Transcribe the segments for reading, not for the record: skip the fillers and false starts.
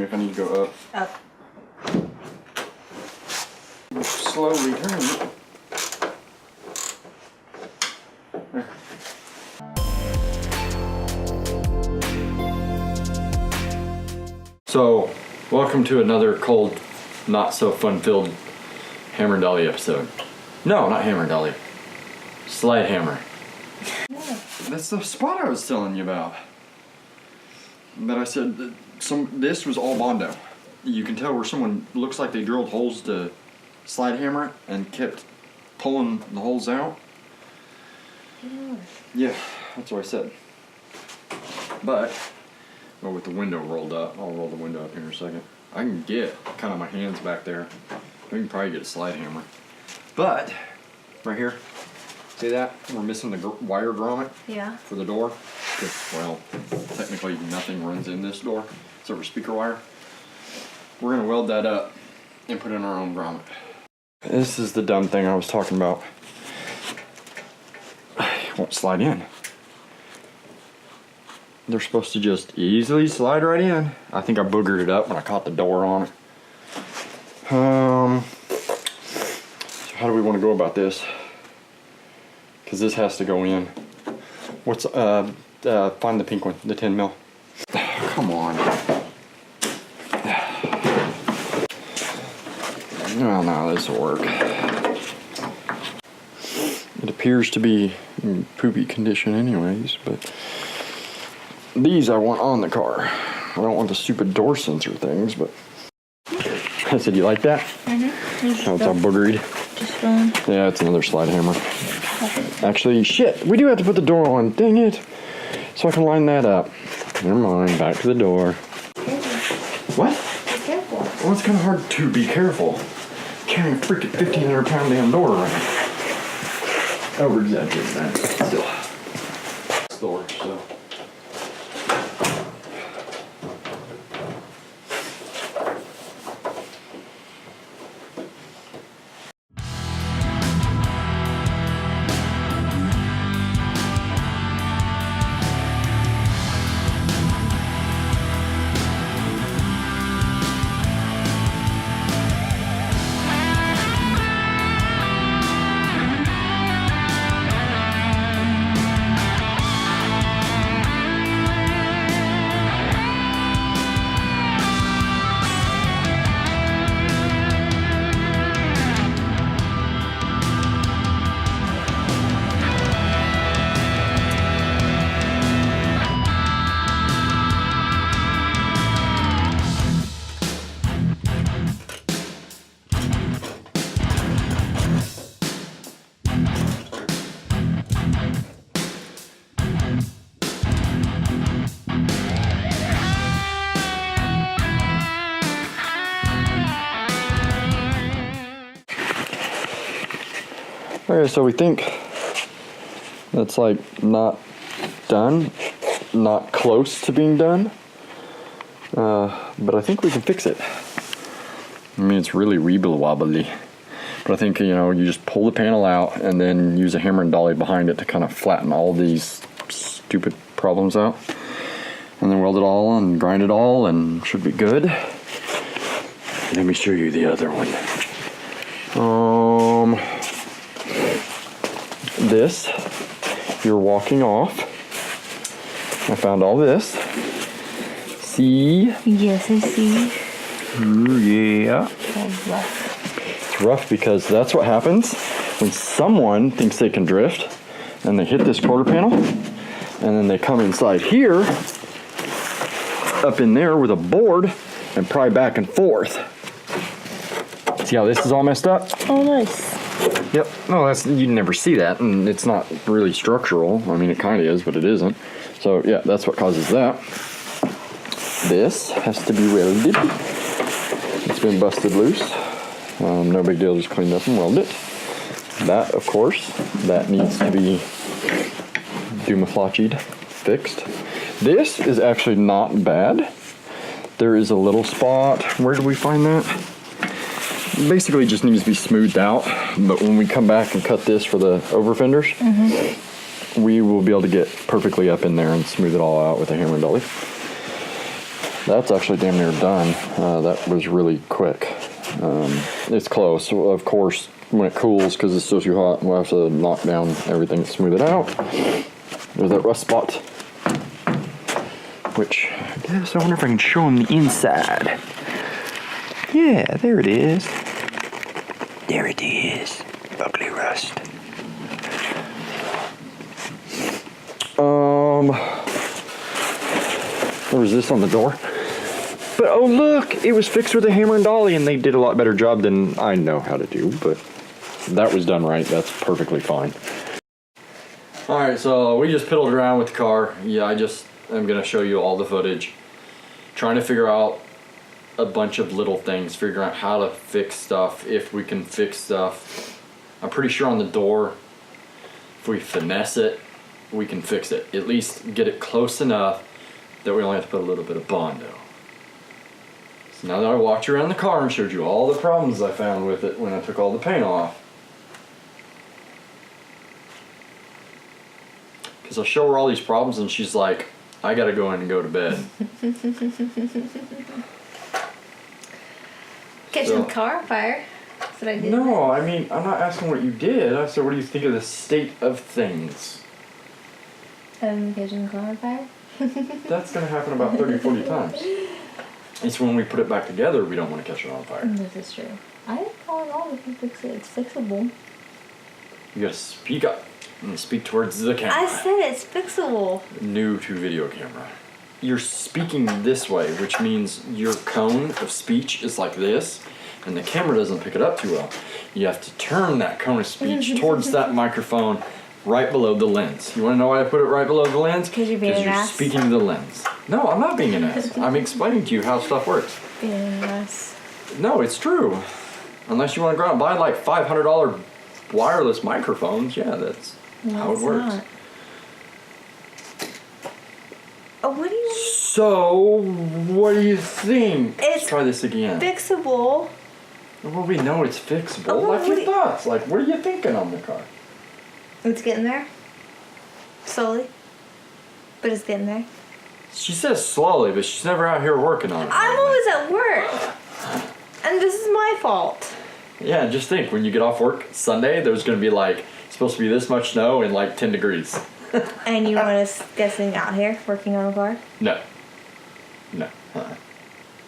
if I need to go up. Up. Slowly turn it. There. So, welcome to another cold, not so fun-filled Hammer and Dolly episode. No, not Hammer and Dolly. Slide Hammer. Yeah. That's the spot I was telling you about. That I said that this was all Bondo. You can tell where someone looks like they drilled holes to slide hammer it and kept pulling the holes out. Yeah, that's what I said. But, well, with the window rolled up, I'll roll the window up here in a second. I can get kind of my hands back there. We can probably get a slide hammer. But, right here, see that? We're missing the wire grommet for the door. Well, technically nothing runs in this door. It's over speaker wire. We're gonna weld that up and put in our own grommet. This is the dumb thing I was talking about. It won't slide in. They're supposed to just easily slide right in. I think I boogered it up when I caught the door on it. So how do we want to go about this? Because this has to go in. What's find the pink one, the 10 mil. Come on. Well, now this will work. It appears to be in poopy condition anyways, but these I want on the car. I don't want the stupid door sensor things, but I said, you like that? Mm-hmm. Oh, it's all boogered. Just fine. Yeah, it's another slide hammer. Actually, shit, we do have to put the door on. Dang it. So I can line that up. Never mind, back to the door. What? Be careful. Well, it's kind of hard to be careful. Carrying a freaking 1,500 pound damn door around. Over exaggerated that. Still. Door, so. Okay, so we think that's like not done, not close to being done, but I think we can fix it. I mean, it's really weeble wobbly, but I think, you know, you just pull the panel out and then use a hammer and dolly behind it to kind of flatten all these stupid problems out, and then weld it all and grind it all and should be good. Let me show you the other one. This, you're walking off. I found all this. See? Yes, I see. Ooh, yeah. It's rough. It's rough because that's what happens when someone thinks they can drift and they hit this quarter panel and then they come inside here, up in there with a board and pry back and forth. See how this is all messed up? Oh, nice. Yep. No, you'd never see that, and it's not really structural. I mean, it kind of is, but it isn't. So, yeah, that's what causes that. This has to be welded. It's been busted loose. No big deal, just clean it up and weld it. That, of course, that needs to be dumaflachied, fixed. This is actually not bad. There is a little spot. Where do we find that? Basically just needs to be smoothed out, but when we come back and cut this for the over fenders, we will be able to get perfectly up in there and smooth it all out with a hammer and dolly. That's actually damn near done. That was really quick. It's close. So of course, when it cools, because it's still too hot, we'll have to knock down everything to smooth it out. There's that rust spot. Which, I guess, I wonder if I can show them the inside. Yeah, there it is. There it is. Ugly rust. There was this on the door. But oh look, it was fixed with a hammer and dolly, and they did a lot better job than I know how to do, but that was done right. That's perfectly fine. Alright, so we just piddled around with the car. Yeah, I'm gonna show you all the footage. Trying to figure out a bunch of little things, figuring out how to fix stuff, if we can fix stuff. I'm pretty sure on the door, if we finesse it, we can fix it. At least get it close enough that we only have to put a little bit of Bondo. So now that I walked you around the car and showed you all the problems I found with it when I took all the paint off, because I show her all these problems and she's like, I gotta go in and go to bed. Catching the car on fire. That's what I did. No, I mean, I'm not asking what you did. I said, what do you think of the state of things? Catching the car on fire? That's gonna happen about 30, 40 times. It's when we put it back together we don't want to catch it on fire. This is true. I think all in all we can fix it. It's fixable. You gotta speak up and speak towards the camera. I said it's fixable. New to video camera. You're speaking this way, which means your cone of speech is like this, and the camera doesn't pick it up too well. You have to turn that cone of speech towards that microphone right below the lens. You want to know why I put it right below the lens? Because you're being an ass. Speaking to the lens. No, I'm not being an ass. I'm explaining to you how stuff works. Being an ass. No, it's true. Unless you want to go out and buy like $500 wireless microphones, yeah, that's how it works. Not. Oh, what do you mean? So, what do you think? Let's try this again. Fixable. Well, we know it's fixable. Oh, like your thoughts. Like, what are you thinking on the car? It's getting there. Slowly. But it's getting there. She says slowly, but she's never out here working on it. I'm always at work. And this is my fault. Yeah, just think, when you get off work Sunday, there's going to be like, supposed to be this much snow and like 10 degrees. And you want us guessing out here working on a car? No. No.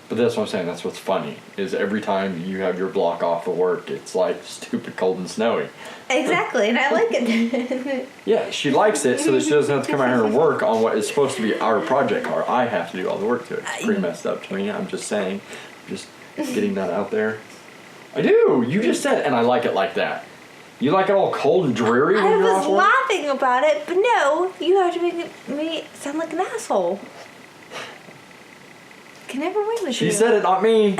But that's what I'm saying. That's what's funny, is every time you have your block off of work, it's like stupid cold and snowy. Exactly, and I like it. Yeah, she likes it so that she doesn't have to come out here and work on what is supposed to be our project car. I have to do all the work to it. It's pretty messed up to me. I'm just saying. Just getting that out there. I do. You just said, and I like it like that. You like it all cold and dreary when you're off I was work? laughing about it, but no, you have to make me sound like an asshole. Can never win with you. She said it, not me.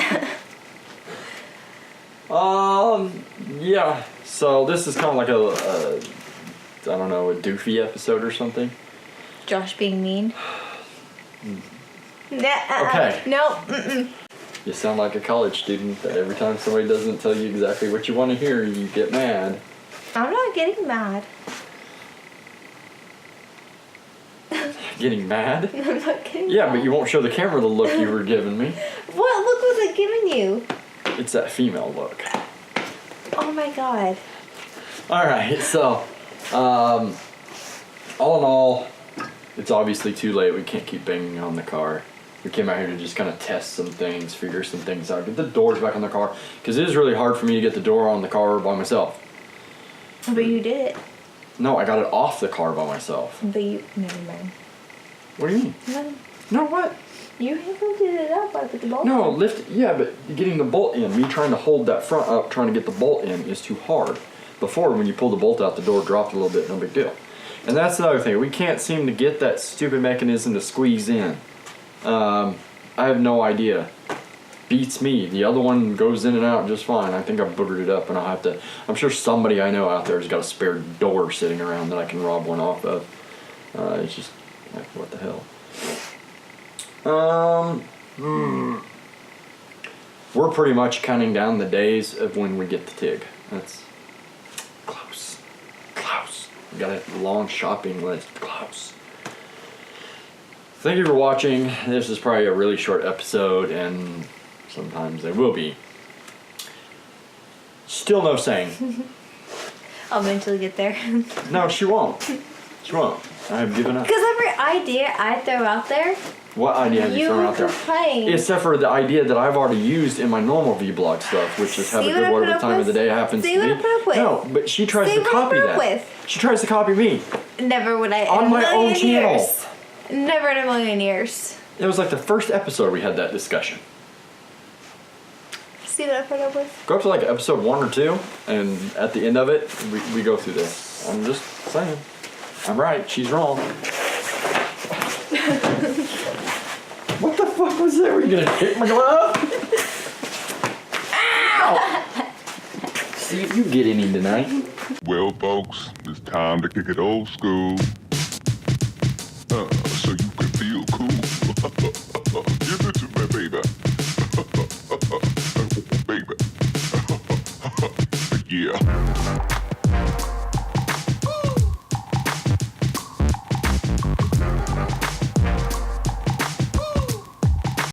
Yeah. So this is kind of like a I don't know, a doofy episode or something. Josh being mean. Okay. No. Mm-mm. You sound like a college student that every time somebody doesn't tell you exactly what you want to hear, you get mad. I'm not getting mad. Getting mad? I'm not getting Yeah, mad. but you won't show the camera the look you were giving me. What look was I giving you? It's that female look. Oh my god. Alright, so, all in all, it's obviously too late. We can't keep banging on the car. We came out here to just kind of test some things, figure some things out, get the doors back on the car, because it is really hard for me to get the door on the car by myself. But you did it. No, I got it off the car by myself. But you, never mind. What do you mean? Nothing. No, what? You lifted it up. I put the bolt. No, yeah, but getting the bolt in, me trying to hold that front up, trying to get the bolt in is too hard. Before, when you pull the bolt out, the door dropped a little bit, no big deal. And that's another thing. We can't seem to get that stupid mechanism to squeeze in. I have no idea. Beats me. The other one goes in and out just fine. I think I boogered it up, and I'll have to. I'm sure somebody I know out there has got a spare door sitting around that I can rob one off of. It's just like, what the hell. We're pretty much counting down the days of when we get the TIG. That's close. Close. We got a long shopping list. Close. thank you for watching. This is probably a really short episode, and sometimes they will be. Still no saying. I'll eventually get there. No, she won't. She won't. I have given up. Because every idea I throw out there, What idea have you thrown out there? complain. Except for the idea that I've already used in my normal vlog stuff, which is have See a what good I whatever put up time of the with? day happens See to what be. I put up with? No, but she tries See to what I copy put up that. with? She tries to copy me. Never would I. On in a my own million channel. years. Never in a million years. It was like the first episode we had that discussion. See what I put up with? Go up to like episode 1 or 2, and at the end of it, we go through this. I'm just saying. I'm right, she's wrong. What the fuck was that? Were you gonna hit my glove? Ow! See if you get any tonight. Well, folks, it's time to kick it old school. So you can feel cool. Give it to me, baby. Baby. Yeah.